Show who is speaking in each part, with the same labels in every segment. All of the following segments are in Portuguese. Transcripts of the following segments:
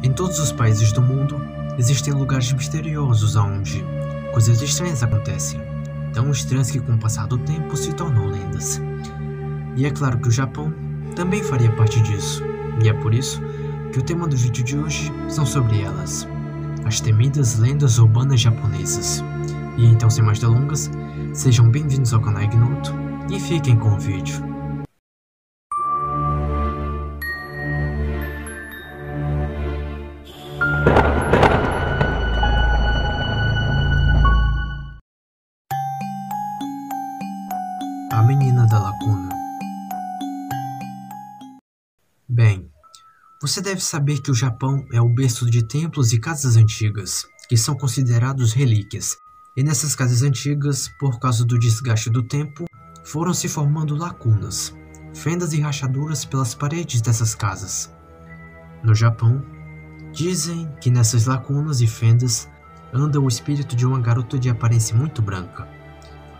Speaker 1: Em todos os países do mundo, existem lugares misteriosos onde coisas estranhas acontecem, tão estranhas que com o passar do tempo se tornam lendas. E é claro que o Japão também faria parte disso, e é por isso que o tema do vídeo de hoje são sobre elas, as temidas lendas urbanas japonesas. E então, sem mais delongas, sejam bem-vindos ao canal Ignoto e fiquem com o vídeo. A Menina da Lacuna. Bem, você deve saber que o Japão é o berço de templos e casas antigas, que são considerados relíquias. E nessas casas antigas, por causa do desgaste do tempo, foram se formando lacunas, fendas e rachaduras pelas paredes dessas casas. No Japão, dizem que nessas lacunas e fendas anda o espírito de uma garota de aparência muito branca,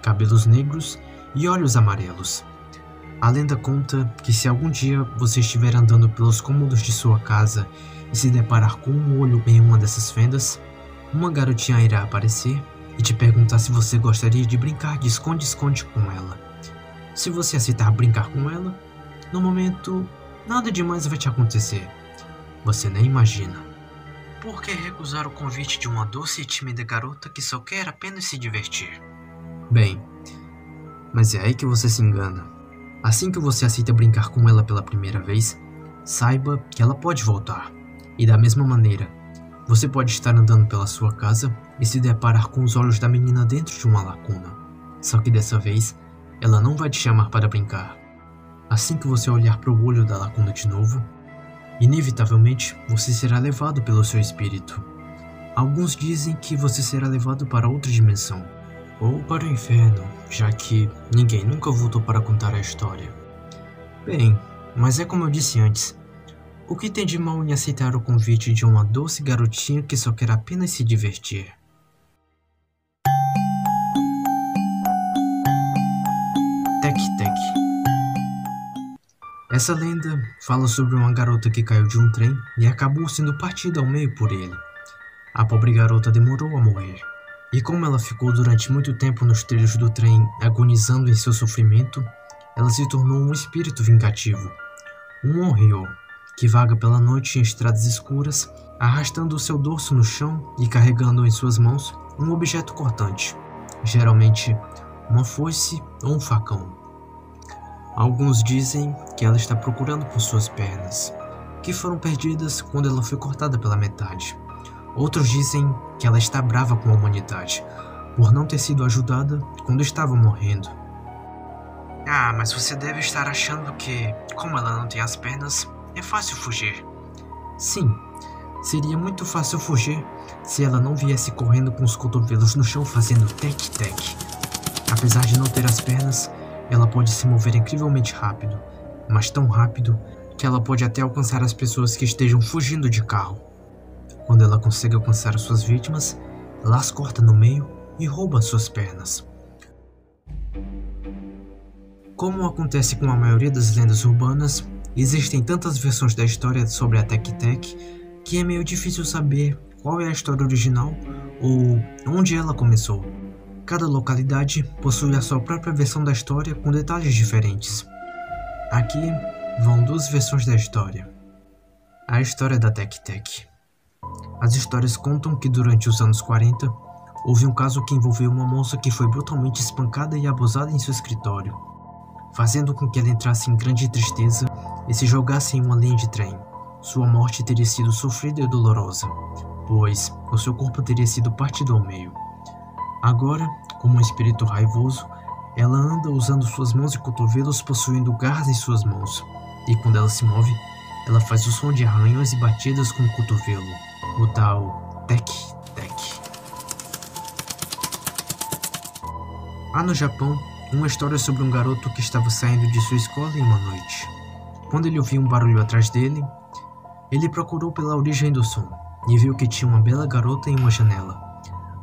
Speaker 1: cabelos negros e olhos amarelos. A lenda conta que se algum dia você estiver andando pelos cômodos de sua casa e se deparar com um olho em uma dessas fendas, uma garotinha irá aparecer e te perguntar se você gostaria de brincar de esconde-esconde com ela. Se você aceitar brincar com ela, no momento, nada demais vai te acontecer. Você nem imagina. Por que recusar o convite de uma doce e tímida garota que só quer apenas se divertir? Bem, mas é aí que você se engana. Assim que você aceita brincar com ela pela primeira vez, saiba que ela pode voltar. E da mesma maneira, você pode estar andando pela sua casa e se deparar com os olhos da menina dentro de uma lacuna. Só que dessa vez, ela não vai te chamar para brincar. Assim que você olhar para o olho da lacuna de novo, inevitavelmente você será levado pelo seu espírito. Alguns dizem que você será levado para outra dimensão, ou para o inferno, já que ninguém nunca voltou para contar a história. Bem, mas é como eu disse antes, o que tem de mal em aceitar o convite de uma doce garotinha que só quer apenas se divertir? Tek-Tek. Essa lenda fala sobre uma garota que caiu de um trem e acabou sendo partida ao meio por ele. A pobre garota demorou a morrer. E como ela ficou durante muito tempo nos trilhos do trem agonizando em seu sofrimento, ela se tornou um espírito vingativo, um Onryo, que vaga pela noite em estradas escuras, arrastando o seu dorso no chão e carregando em suas mãos um objeto cortante, geralmente uma foice ou um facão. Alguns dizem que ela está procurando por suas pernas, que foram perdidas quando ela foi cortada pela metade. Outros dizem que ela está brava com a humanidade, por não ter sido ajudada quando estava morrendo. Ah, mas você deve estar achando que, como ela não tem as pernas, é fácil fugir. Sim, seria muito fácil fugir se ela não viesse correndo com os cotovelos no chão fazendo tec-tec. Apesar de não ter as pernas, ela pode se mover incrivelmente rápido, mas tão rápido que ela pode até alcançar as pessoas que estejam fugindo de carro. Quando ela consegue alcançar suas vítimas, ela as corta no meio e rouba suas pernas. Como acontece com a maioria das lendas urbanas, existem tantas versões da história sobre a Tek-Tek que é meio difícil saber qual é a história original ou onde ela começou. Cada localidade possui a sua própria versão da história com detalhes diferentes. Aqui vão duas versões da história. A história da Tek-Tek. As histórias contam que durante os anos 40, houve um caso que envolveu uma moça que foi brutalmente espancada e abusada em seu escritório, fazendo com que ela entrasse em grande tristeza e se jogasse em uma linha de trem. Sua morte teria sido sofrida e dolorosa, pois o seu corpo teria sido partido ao meio. Agora, como um espírito raivoso, ela anda usando suas mãos e cotovelos possuindo garras em suas mãos, e quando ela se move, ela faz o som de arranhões e batidas com o cotovelo, o tal tec-tec. Há no Japão uma história sobre um garoto que estava saindo de sua escola em uma noite. Quando ele ouviu um barulho atrás dele, ele procurou pela origem do som e viu que tinha uma bela garota em uma janela.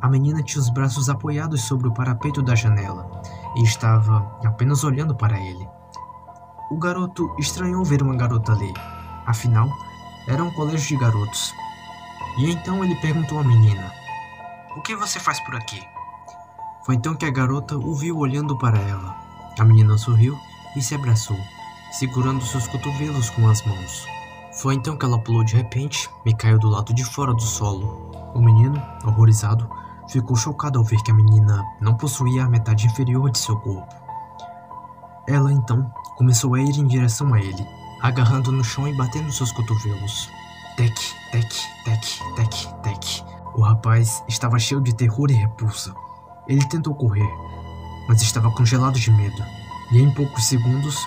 Speaker 1: A menina tinha os braços apoiados sobre o parapeito da janela e estava apenas olhando para ele. O garoto estranhou ver uma garota ali, afinal, era um colégio de garotos, E então ele perguntou à menina: "O que você faz por aqui?" Foi então que a garota o viu olhando para ela. A menina sorriu e se abraçou, segurando seus cotovelos com as mãos. Foi então que ela pulou de repente e caiu do lado de fora do solo. O menino, horrorizado, ficou chocado ao ver que a menina não possuía a metade inferior de seu corpo. Ela então começou a ir em direção a ele, agarrando no chão e batendo seus cotovelos. Tec, tec, tec, tec, tec. O rapaz estava cheio de terror e repulsa. Ele tentou correr, mas estava congelado de medo. E em poucos segundos,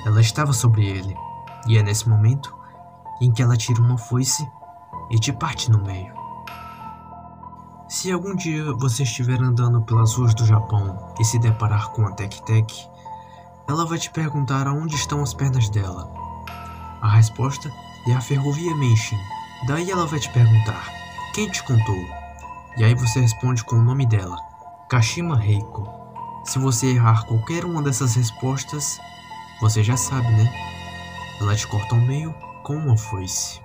Speaker 1: ela estava sobre ele. E é nesse momento em que ela tira uma foice e te parte no meio. Se algum dia você estiver andando pelas ruas do Japão e se deparar com a Tec-Tec, ela vai te perguntar aonde estão as pernas dela. A resposta é a ferrovia Meishin. Daí ela vai te perguntar: quem te contou? E aí você responde com o nome dela, Kashima Reiko. Se você errar qualquer uma dessas respostas, você já sabe, né? Ela te corta ao meio com uma foice.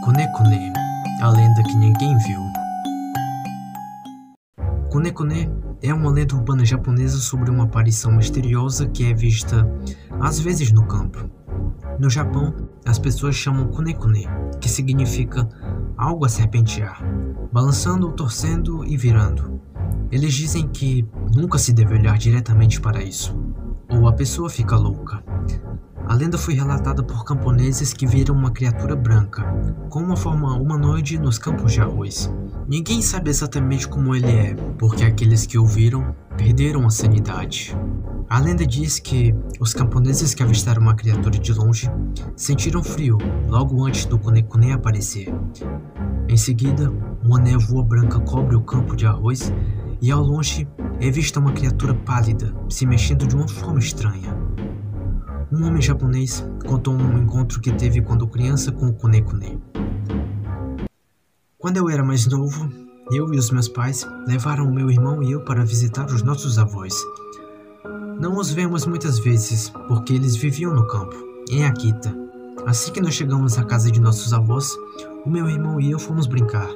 Speaker 1: Kune-Kune, a lenda que ninguém viu. Kune-Kune é uma lenda urbana japonesa sobre uma aparição misteriosa que é vista às vezes no campo. No Japão, as pessoas chamam Kune-Kune, que significa algo a serpentear, balançando, torcendo e virando. Eles dizem que nunca se deve olhar diretamente para isso, ou a pessoa fica louca. A lenda foi relatada por camponeses que viram uma criatura branca, com uma forma humanoide nos campos de arroz. Ninguém sabe exatamente como ele é, porque aqueles que o viram perderam a sanidade. A lenda diz que os camponeses que avistaram uma criatura de longe sentiram frio logo antes do Kune-Kune aparecer. Em seguida, uma névoa branca cobre o campo de arroz e ao longe é vista uma criatura pálida se mexendo de uma forma estranha. Um homem japonês contou um encontro que teve quando criança com o Kune-Kune. Quando eu era mais novo, eu e os meus pais levaram o meu irmão e eu para visitar os nossos avós. Não os vemos muitas vezes, porque eles viviam no campo, em Akita. Assim que nós chegamos à casa de nossos avós, o meu irmão e eu fomos brincar.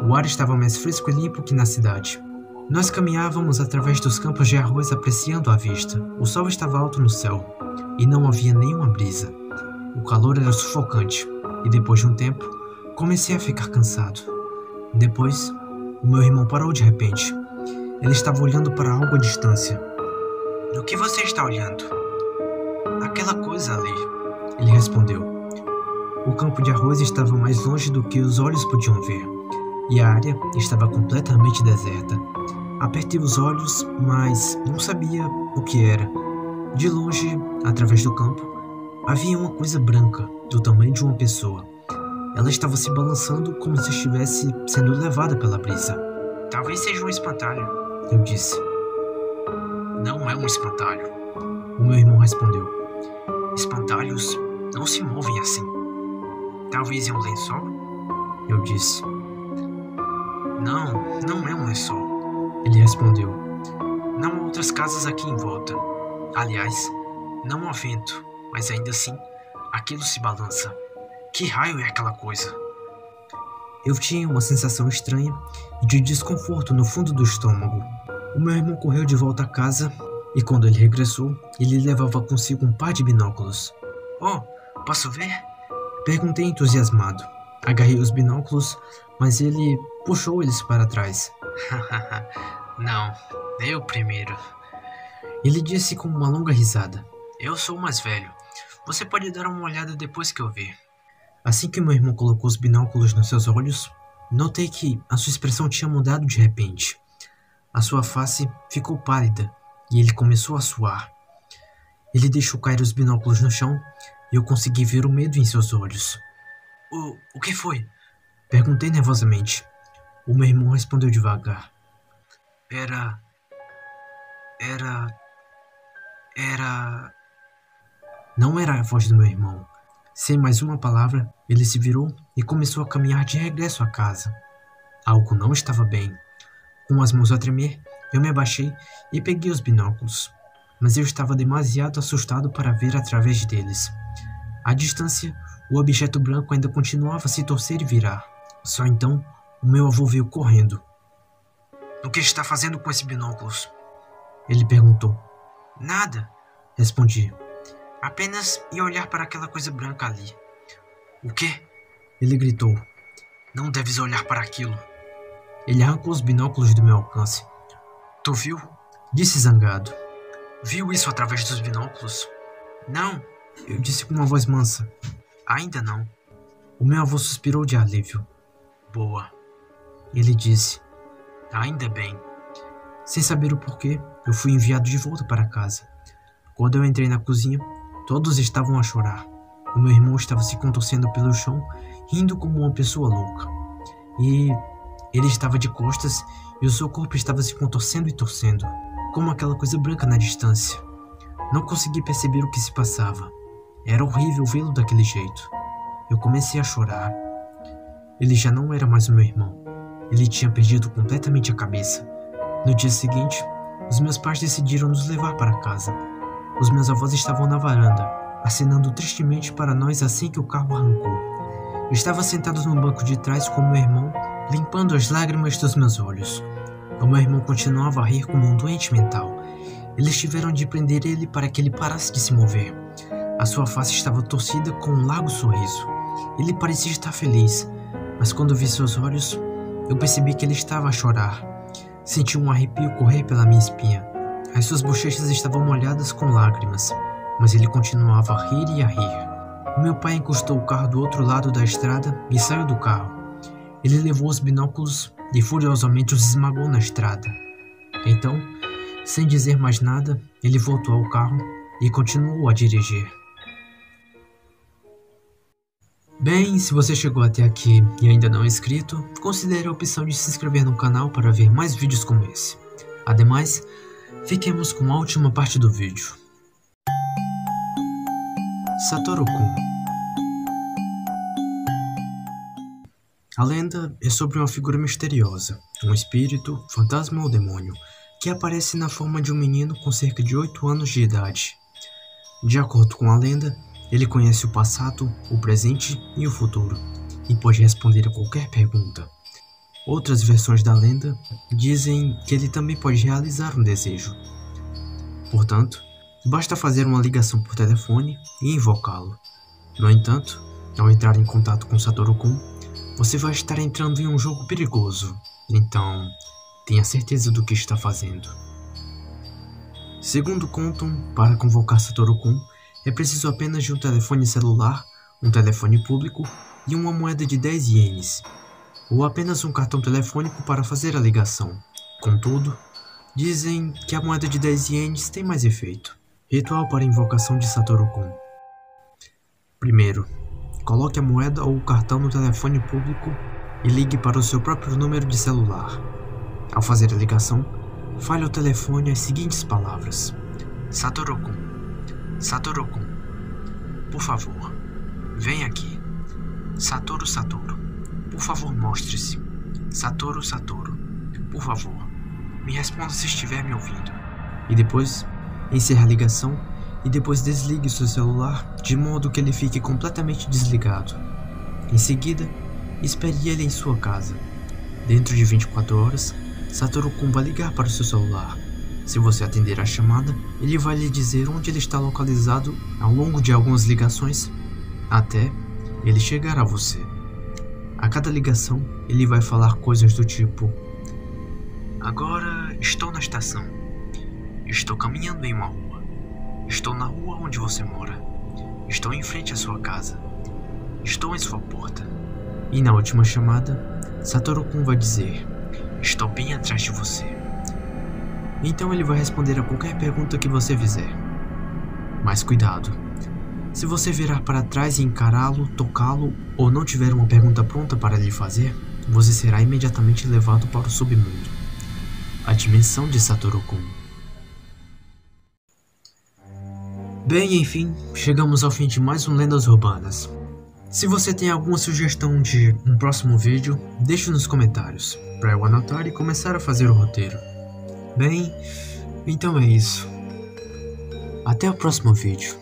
Speaker 1: O ar estava mais fresco e limpo que na cidade. Nós caminhávamos através dos campos de arroz apreciando a vista. O sol estava alto no céu e não havia nenhuma brisa. O calor era sufocante e depois de um tempo, comecei a ficar cansado. Depois, o meu irmão parou de repente. Ele estava olhando para algo à distância. "O que você está olhando?" "Aquela coisa ali", ele respondeu. O campo de arroz estava mais longe do que os olhos podiam ver, e a área estava completamente deserta. Apertei os olhos, mas não sabia o que era. De longe, através do campo, havia uma coisa branca, do tamanho de uma pessoa. Ela estava se balançando como se estivesse sendo levada pela brisa. "Talvez seja um espantalho", eu disse. "Não é um espantalho", o meu irmão respondeu. "Espantalhos não se movem assim." "Talvez é um lençol?" eu disse. Não, não é um lençol", ele respondeu. "Não há outras casas aqui em volta. Aliás, não há vento, mas ainda assim, aquilo se balança. Que raio é aquela coisa?" Eu tinha uma sensação estranha e de desconforto no fundo do estômago. O meu irmão correu de volta a casa e quando ele regressou, ele levava consigo um par de binóculos. "Oh, posso ver?" Perguntei entusiasmado. Agarrei os binóculos, mas ele puxou eles para trás. "Não, eu primeiro." Ele disse com uma longa risada. "Eu sou o mais velho. Você pode dar uma olhada depois que eu ver." Assim que meu irmão colocou os binóculos nos seus olhos, notei que a sua expressão tinha mudado de repente. A sua face ficou pálida e ele começou a suar. Ele deixou cair os binóculos no chão e eu consegui ver o medo em seus olhos. O que foi?" Perguntei nervosamente. O meu irmão respondeu devagar. Era... Não era a voz do meu irmão. Sem mais uma palavra, ele se virou e começou a caminhar de regresso à casa. Algo não estava bem. Com as mãos a tremer, eu me abaixei e peguei os binóculos. mas eu estava demasiado assustado para ver através deles. À distância, o objeto branco ainda continuava a se torcer e virar. Só então, o meu avô veio correndo. "O que está fazendo com esses binóculos?" Ele perguntou. "Nada", respondi. "Apenas ia olhar para aquela coisa branca ali." "O quê?" Ele gritou. "Não deves olhar para aquilo." Ele arrancou os binóculos do meu alcance. "Tu viu?" Disse zangado. "Viu isso através dos binóculos?" "Não", eu disse com uma voz mansa. "Ainda não." O meu avô suspirou de alívio. "Boa." Ele disse. "Ainda bem." Sem saber o porquê, eu fui enviado de volta para casa. Quando eu entrei na cozinha, todos estavam a chorar. O meu irmão estava se contorcendo pelo chão, rindo como uma pessoa louca. E ele estava de costas e o seu corpo estava se contorcendo e torcendo, como aquela coisa branca na distância. Não consegui perceber o que se passava. Era horrível vê-lo daquele jeito. Eu comecei a chorar. Ele já não era mais o meu irmão. Ele tinha perdido completamente a cabeça. No dia seguinte, os meus pais decidiram nos levar para casa. Os meus avós estavam na varanda, acenando tristemente para nós assim que o carro arrancou. Eu estava sentado no banco de trás com meu irmão, limpando as lágrimas dos meus olhos. O meu irmão continuava a rir como um doente mental. Eles tiveram de prender ele para que ele parasse de se mover. A sua face estava torcida com um largo sorriso. Ele parecia estar feliz, mas quando vi seus olhos, eu percebi que ele estava a chorar. Senti um arrepio correr pela minha espinha. As suas bochechas estavam molhadas com lágrimas, mas ele continuava a rir e a rir. O meu pai encostou o carro do outro lado da estrada e saiu do carro. Ele levou os binóculos e furiosamente os esmagou na estrada. Então, sem dizer mais nada, ele voltou ao carro e continuou a dirigir. Bem, se você chegou até aqui e ainda não é inscrito, considere a opção de se inscrever no canal para ver mais vídeos como esse. Ademais, fiquemos com a última parte do vídeo. Satoru Kun. A lenda é sobre uma figura misteriosa, um espírito, fantasma ou demônio, que aparece na forma de um menino com cerca de 8 anos de idade. De acordo com a lenda, ele conhece o passado, o presente e o futuro, e pode responder a qualquer pergunta. Outras versões da lenda dizem que ele também pode realizar um desejo. Portanto, basta fazer uma ligação por telefone e invocá-lo. No entanto, ao entrar em contato com Satoru Kun, você vai estar entrando em um jogo perigoso, então tenha certeza do que está fazendo. Segundo contam, para convocar Satoru Kun, é preciso apenas de um telefone celular, um telefone público e uma moeda de 10 ienes, ou apenas um cartão telefônico para fazer a ligação. Contudo, dizem que a moeda de 10 ienes tem mais efeito. Ritual para a invocação de Satoru Kun. Primeiro, coloque a moeda ou o cartão no telefone público e ligue para o seu próprio número de celular. Ao fazer a ligação, fale ao telefone as seguintes palavras: Satoru Kun. Satoru Kun, por favor, venha aqui. Satoru Satoru, por favor, mostre-se. Satoru Satoru, por favor, me responda se estiver me ouvindo. E depois, encerre a ligação e depois desligue seu celular de modo que ele fique completamente desligado. Em seguida, espere ele em sua casa. Dentro de 24 horas, Satoru Kun vai ligar para o seu celular. Se você atender a chamada, ele vai lhe dizer onde ele está localizado ao longo de algumas ligações, até ele chegar a você. A cada ligação, ele vai falar coisas do tipo: agora estou na estação. Estou caminhando em uma rua. Estou na rua onde você mora. Estou em frente à sua casa. Estou em sua porta. E na última chamada, Satoru Kun vai dizer: estou bem atrás de você. Então ele vai responder a qualquer pergunta que você fizer. Mas cuidado, se você virar para trás e encará-lo, tocá-lo ou não tiver uma pergunta pronta para lhe fazer, você será imediatamente levado para o submundo, a dimensão de Satoru Kun. Bem, enfim, chegamos ao fim de mais um Lendas Urbanas. Se você tem alguma sugestão de um próximo vídeo, deixe nos comentários, para eu anotar e começar a fazer o roteiro. Bem, então é isso. Até o próximo vídeo.